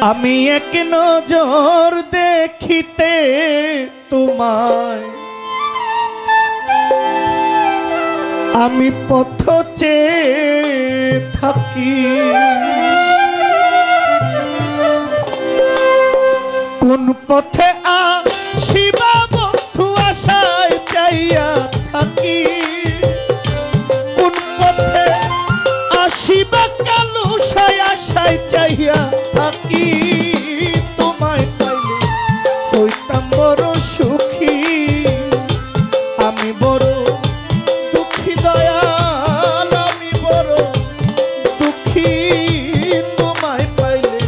আমি এক নজর দেখিতে তোমায় আমি পথ চেয়ে থাকি কোন পথে আসিবা বন্ধু আশায় চাইয়া থাকি কোন পথে আসিবা কালো আশায় চাইয়া থাকি তোমায় পাইলে হইতাম বড় সুখী আমি বড় দুঃখী দয়াল আমি বড় দুঃখী তোমায় পাইলে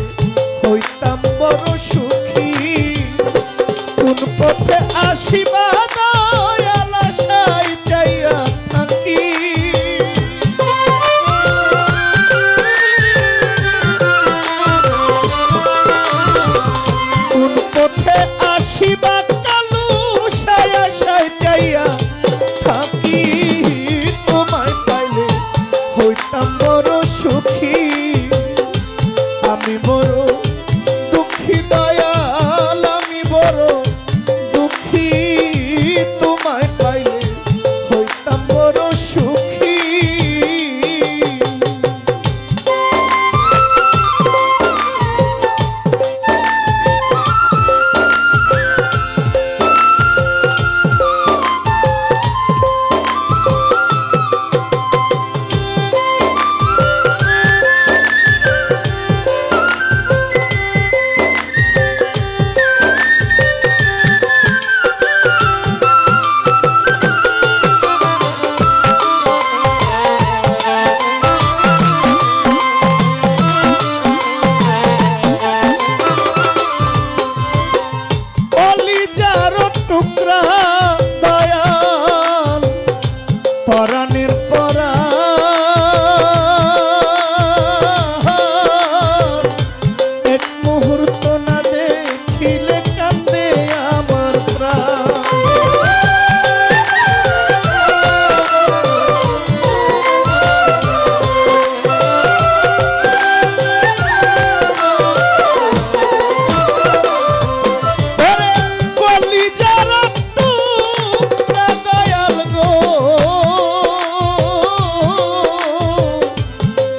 হইতাম বড় সুখী কোন পথে আসিবা দয়াল আশায় চাইয়া থাকি আসিবা কালু আশায় চাইয়া থাকি তোমায় পাইলে হইতাম বড় সুখী আমি বড় দুঃখী দয়াল আমি বড় দুঃখী তোমায় পাইলে হইতাম বড় সুখী টুকরা দয়াল পরাণের পরাণ এক মুহূর্ত না দেখিলে কান্দে আমার প্রাণ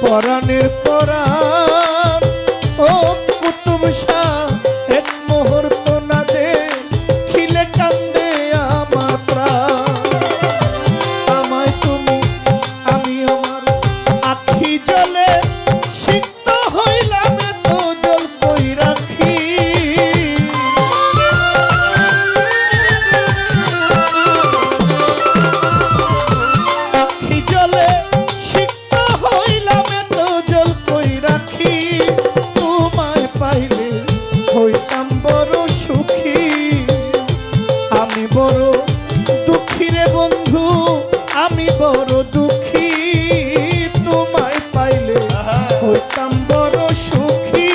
পরাণের পরাণ ও কুতুব শাহ এক মুহূর্ত না দেখিলে কান্দে আমার প্রাণ আমায় তুমি আমি আমার আখি জলে সিক্ত হইলাম এত জল কই রাখি আখি জলে তোমায় পাইলে হইতাম বড় সুখী আমি বড় দুঃখী রে বন্ধু আমি বড় দুঃখী তোমায় পাইলে হইতাম বড় সুখী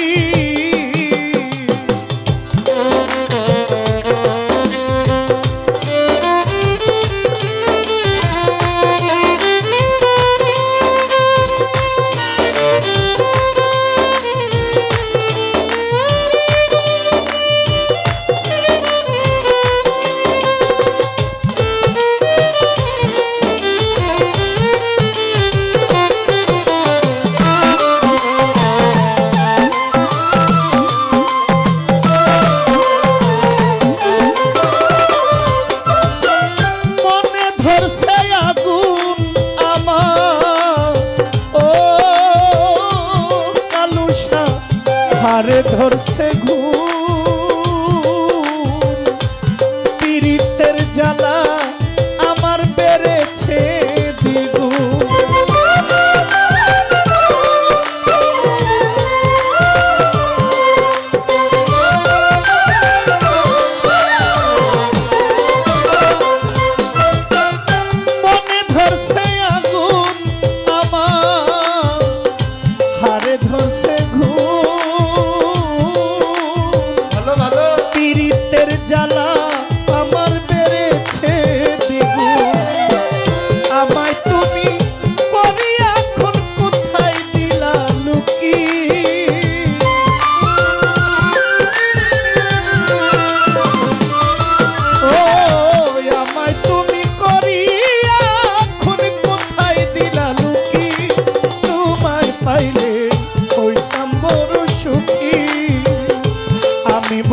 হারে ধরছে ঘুম পীড়িতের জ্বালা আমার বেড়েছে দ্বিগুণ মনে ধরছে আগুন আমার হারে ধরছে ঘুম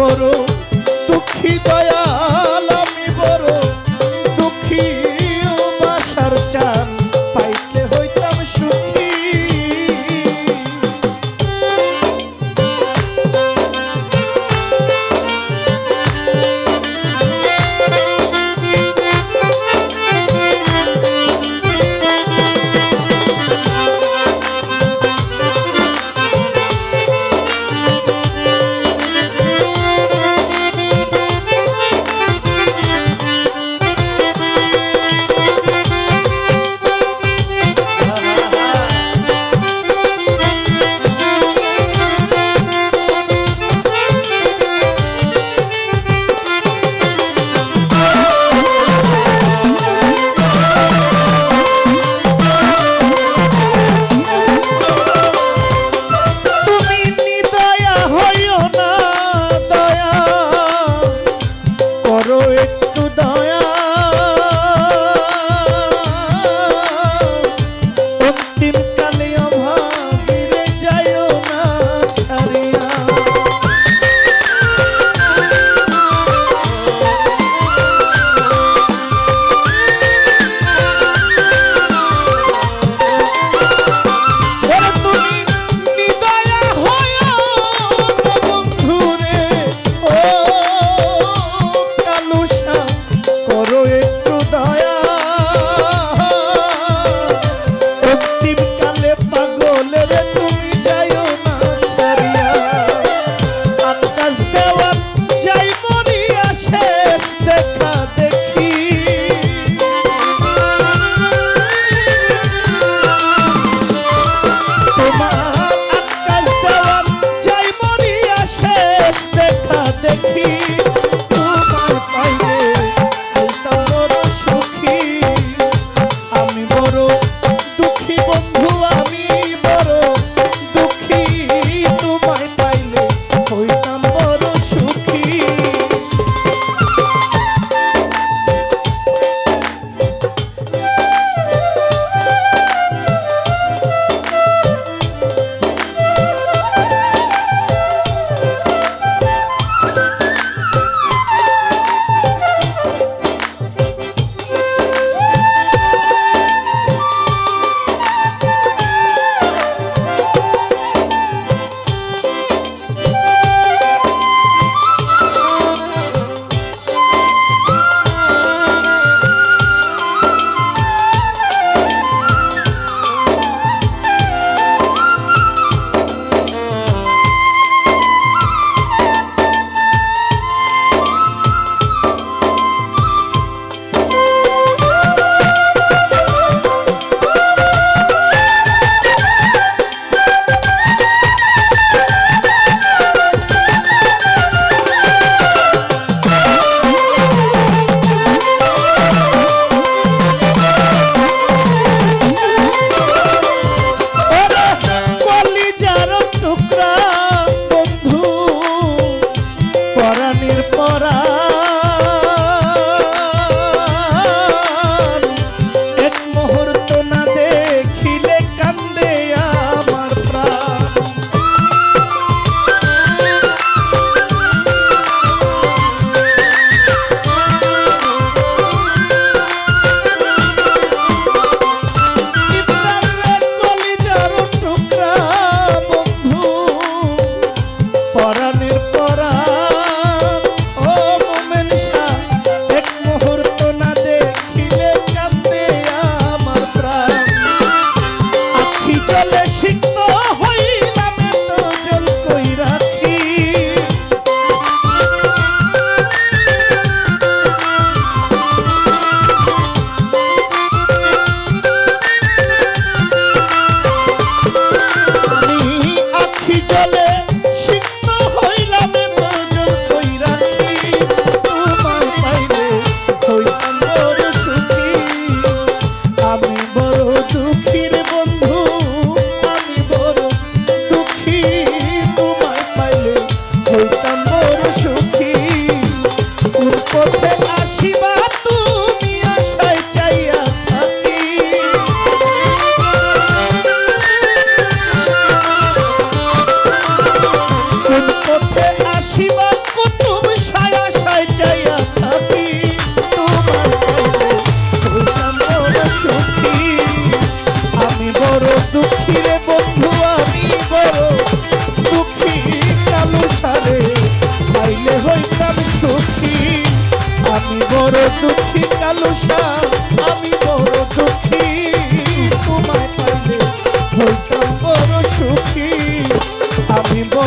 বড় দুঃখী দয়াল, আমি বড় দুঃখী, ও বাসার চান পাইতে হইতাম সুখী।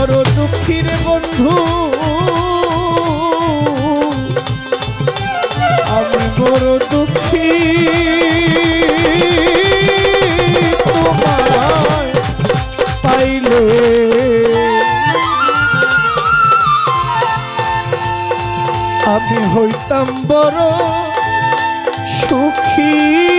বড় দুঃখী রে বন্ধু, আমি বড় দুঃখী তোমায় পাইলে। আমি হইতাম বড় সুখী।